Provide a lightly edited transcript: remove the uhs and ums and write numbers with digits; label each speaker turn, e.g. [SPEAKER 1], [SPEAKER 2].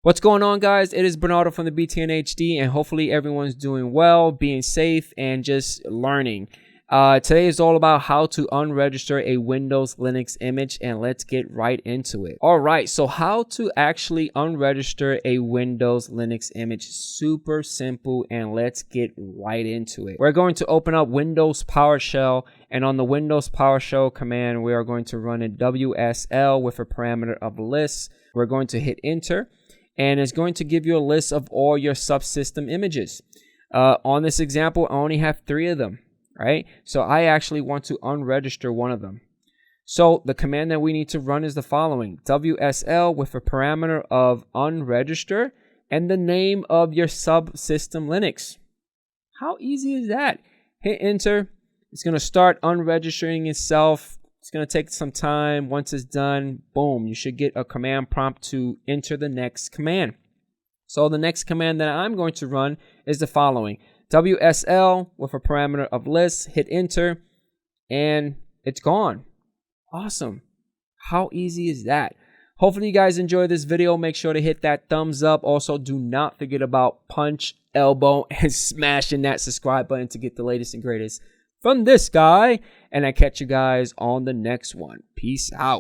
[SPEAKER 1] What's going on, guys? It is Bernardo from the BTNHD, and hopefully everyone's doing well, being safe, and just learning. Today is all about how to unregister a Windows Linux image, and let's get right into it. All right, so how to actually unregister a Windows Linux image. Super simple, and let's get right into it. We're going to open up Windows PowerShell, and on the Windows PowerShell command, we are going to run a WSL with a parameter of list. We're going to hit enter. And it's going to give you a list of all your subsystem images. On this example, I only have 3 of them, right? So I actually want to unregister one of them. So the command that we need to run is the following: WSL with a parameter of unregister and the name of your subsystem Linux. How easy is that? Hit enter. It's going to start unregistering itself. It's going to take some time. Once it's done, boom, you should get a command prompt to enter the next command. So the next command that I'm going to run is the following: WSL with a parameter of list, hit enter, and it's gone. Awesome. How easy is that? Hopefully you guys enjoyed this video. Make sure to hit that thumbs up. Also, do not forget about punch, elbow, and smashing that subscribe button to get the latest and greatest from this guy, and I catch you guys on the next one. Peace out.